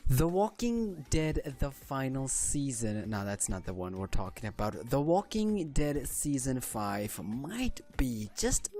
The Walking Dead, the final season. No, that's not the one we're talking about. The Walking Dead Season 5 might be, just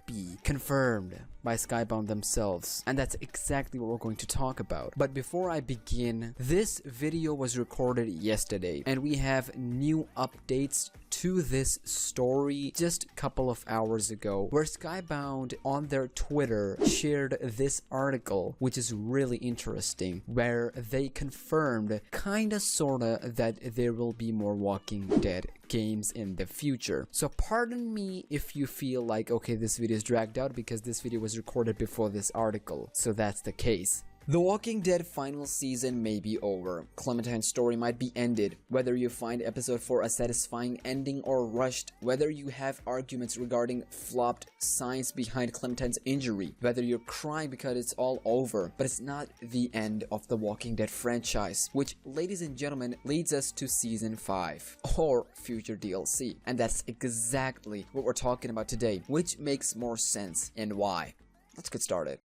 maybe, confirmed by Skybound themselves. And that's exactly what we're going to talk about. But before I begin, this video was recorded yesterday, and we have new updates to this story just a couple of hours ago, where Skybound on their Twitter shared this article, which is really interesting, where they confirmed kinda sorta that there will be more Walking Dead games in the future. So pardon me if you feel like, okay, this video is dragged out because this video was recorded before this article. So that's the case. The Walking Dead final season may be over. Clementine's story might be ended. Whether you find episode 4 a satisfying ending or rushed, whether you have arguments regarding flopped science behind Clementine's injury, whether you're crying because it's all over, but it's not the end of the Walking Dead franchise, which, ladies and gentlemen, leads us to season 5 or future DLC. And that's exactly what we're talking about today, which makes more sense and why. Let's get started.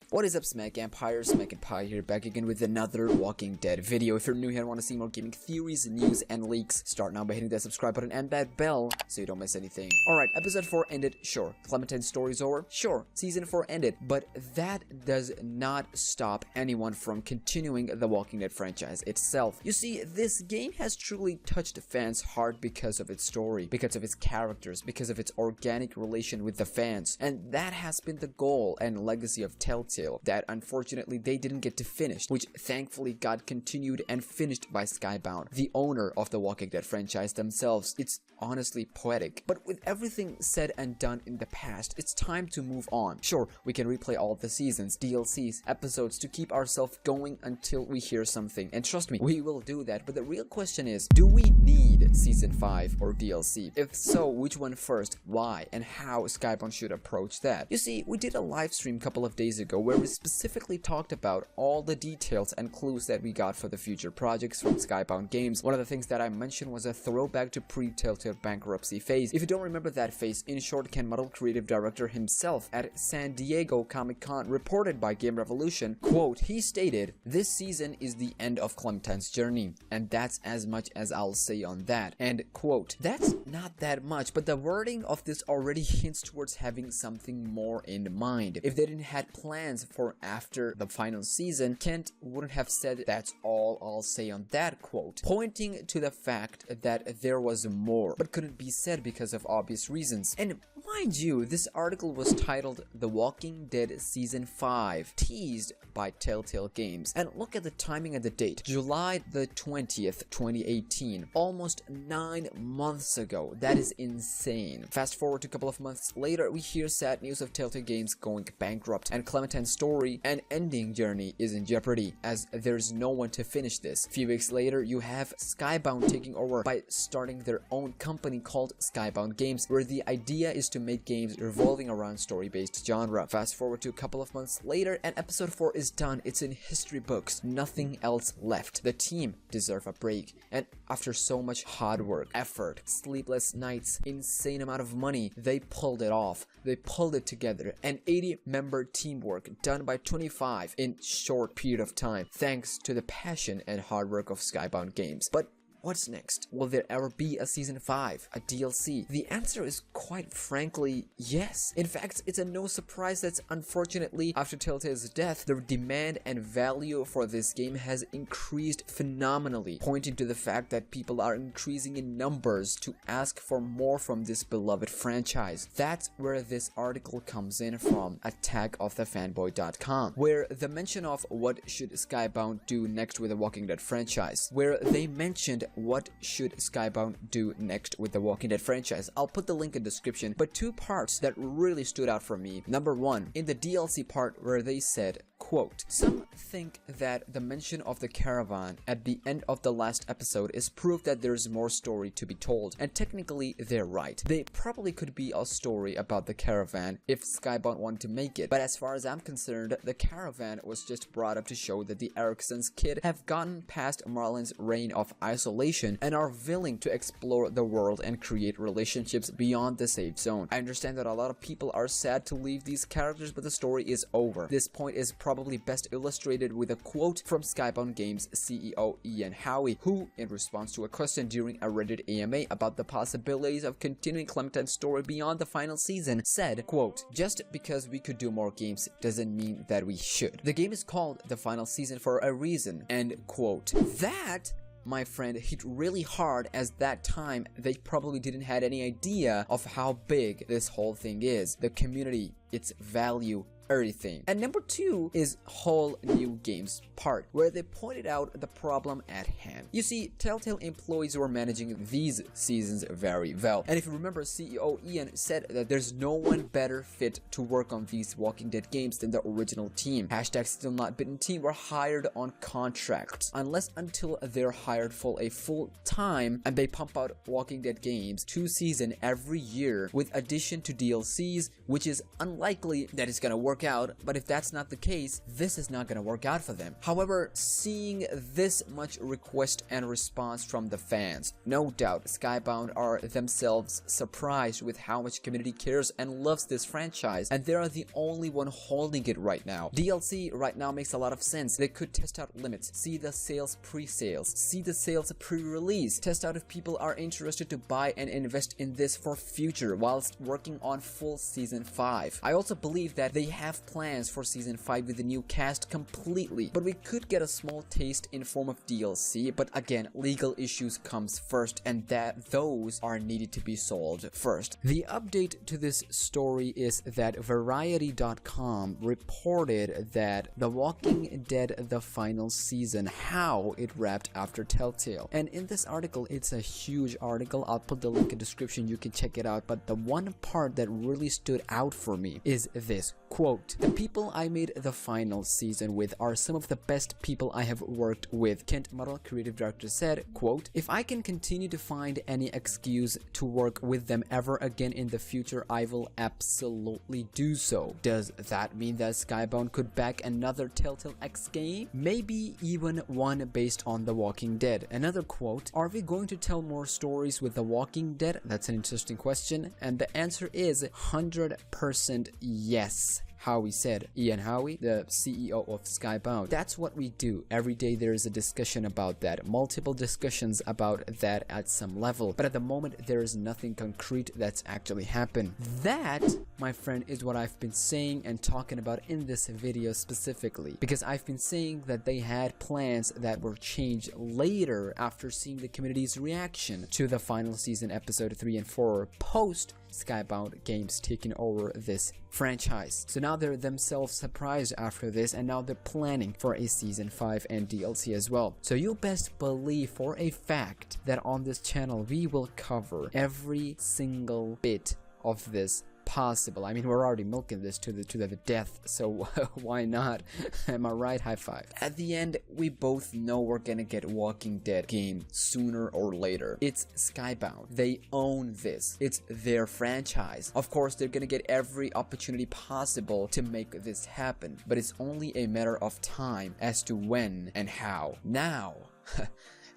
What is up, SmackNPie here, back again with another Walking Dead video. If you're new here and want to see more gaming theories, news, and leaks, start now by hitting that subscribe button and that bell so you don't miss anything. Alright, episode 4 ended, sure. Clementine's story's over, sure. Season 4 ended, but that does not stop anyone from continuing the Walking Dead franchise itself. You see, this game has truly touched fans' heart because of its story, because of its characters, because of its organic relation with the fans, and that has been the goal and legacy of Telltale that unfortunately they didn't get to finish, which thankfully got continued and finished by Skybound, the owner of the Walking Dead franchise themselves. It's honestly poetic. But with everything said and done in the past, it's time to move on. Sure, we can replay all of the seasons, DLCs, episodes to keep ourselves going until we hear something. And trust me, we will do that. But the real question is, do we need season 5 or DLC? If so, which one first, why, and how Skybound should approach that? You see, we did a live stream a couple of days ago where we specifically talked about all the details and clues that we got for the future projects from Skybound Games. One of the things that I mentioned was a throwback to pre-Telltale bankruptcy phase. If you don't remember that phase, in short, Ken Muddle, creative director himself at San Diego Comic-Con, reported by Game Revolution, quote, he stated, "This season is the end of Clementine's journey, and that's as much as I'll say on that," end quote. That's not that much, but the wording of this already hints towards having something more in mind. If they didn't have plans for after the final season, Kent wouldn't have said, "That's all I'll say on that," quote, pointing to the fact that there was more, but couldn't be said because of obvious reasons. And mind you, this article was titled The Walking Dead Season 5, teased by Telltale Games. And look at the timing and the date. July the 20th, 2018. Almost 9 months ago. That is insane. Fast forward to a couple of months later, we hear sad news of Telltale Games going bankrupt, and Clementine's story and ending journey is in jeopardy, as there's no one to finish this. A few weeks later, you have Skybound taking over by starting their own company called Skybound Games, where the idea is to make games revolving around story-based genre. Fast forward to a couple of months later, and episode 4 is done. It's in history books. Nothing else left. The team deserve a break, and after so much hard work, effort, sleepless nights, insane amount of money, they pulled it off. They pulled it together. An 80-member teamwork done by 25 in short period of time, thanks to the passion and hard work of Skybound Games. But what's next? Will there ever be a season 5, a DLC? The answer is quite frankly yes. In fact, it's a no surprise that unfortunately after Telltale's death, the demand and value for this game has increased phenomenally, pointing to the fact that people are increasing in numbers to ask for more from this beloved franchise. That's where this article comes in from, attackofthefanboy.com, where the mention of what should Skybound do next with the Walking Dead franchise, where they mentioned what should Skybound do next with the Walking Dead franchise. I'll put the link in the description, but two parts that really stood out for me. Number one, in the DLC part where they said, quote, some think that the mention of the caravan at the end of the last episode is proof that there's more story to be told, and technically they're right. They probably could be a story about the caravan if Skybound wanted to make it, but as far as I'm concerned, the caravan was just brought up to show that the Erickson's kid have gotten past Marlon's reign of isolation isolation and are willing to explore the world and create relationships beyond the safe zone. I understand that a lot of people are sad to leave these characters, but the story is over. This point is probably best illustrated with a quote from Skybound Games CEO Ian Howie, who, in response to a question during a Reddit AMA about the possibilities of continuing Clementine's story beyond the final season, said, quote, "Just because we could do more games doesn't mean that we should. The game is called the final season for a reason," end quote. That, my friend, hit really hard, as that time they probably didn't had any idea of how big this whole thing is, the community, its value, everything. And number 2 is whole new games part, where they pointed out the problem at hand. You see, Telltale employees were managing these seasons very well, and if you remember, CEO Ian said that there's no one better fit to work on these Walking Dead games than the original team. Hashtag still not bitten team were hired on contracts, unless until they're hired for a full time and they pump out Walking Dead games 2 seasons every year with addition to DLCs, which is unlikely that it's gonna work out, but if that's not the case, this is not gonna work out for them. However, seeing this much request and response from the fans, no doubt Skybound are themselves surprised with how much community cares and loves this franchise, and they are the only one holding it right now. DLC right now makes a lot of sense. They could test out limits, see the sales pre-sales, see the sales pre-release, test out if people are interested to buy and invest in this for future whilst working on full season 5. I also believe that they have plans for season 5 with the new cast completely, but we could get a small taste in form of DLC, but again, legal issues comes first, and that those are needed to be solved first. The update to this story is that Variety.com reported that The Walking Dead the final season, how it wrapped after Telltale, and in this article, it's a huge article. I'll put the link in the description, you can check it out, but the one part that really stood out for me is this quote: "The people I made the final season with are some of the best people I have worked with," Kent Muddle, creative director, said, quote, "If I can continue to find any excuse to work with them ever again in the future, I will absolutely do so." Does that mean that Skybound could back another Telltale X game? Maybe even one based on The Walking Dead. Another quote: "Are we going to tell more stories with The Walking Dead?" That's an interesting question, and the answer is 100% yes. Howie said. Ian Howie, the CEO of Skybound. That's what we do. Every day there is a discussion about that, multiple discussions about that at some level, but at the moment there is nothing concrete that's actually happened. That, my friend, is what I've been saying and talking about in this video specifically, because I've been saying that they had plans that were changed later after seeing the community's reaction to the final season episode 3 and 4 post Skybound Games taking over this franchise. So now they're themselves surprised after this, and now they're planning for a season 5 and DLC as well. So you best believe for a fact that on this channel we will cover every single bit of this possible. I mean, we're already milking this to the death, so why not? Am I right? High five. At the end, we both know we're gonna get Walking Dead game sooner or later. It's Skybound. They own this. It's their franchise. Of course, they're gonna get every opportunity possible to make this happen, but it's only a matter of time as to when and how. Now,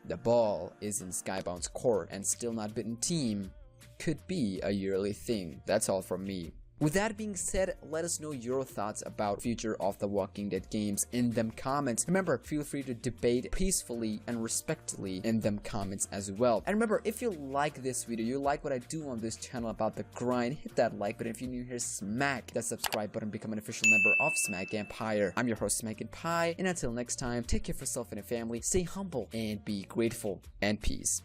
the ball is in Skybound's court, and Still Not Bitten team could be a yearly thing. That's all from me. With that being said, let us know your thoughts about future of the Walking Dead games in them comments. Remember, feel free to debate peacefully and respectfully in them comments as well. And remember, if you like this video, you like what I do on this channel about the grind, hit that like button. If you're new here, smack that subscribe button, become an official member of SmackNPie. I'm your host, SmackNPie, and until next time, take care of yourself and your family, stay humble and be grateful, and peace.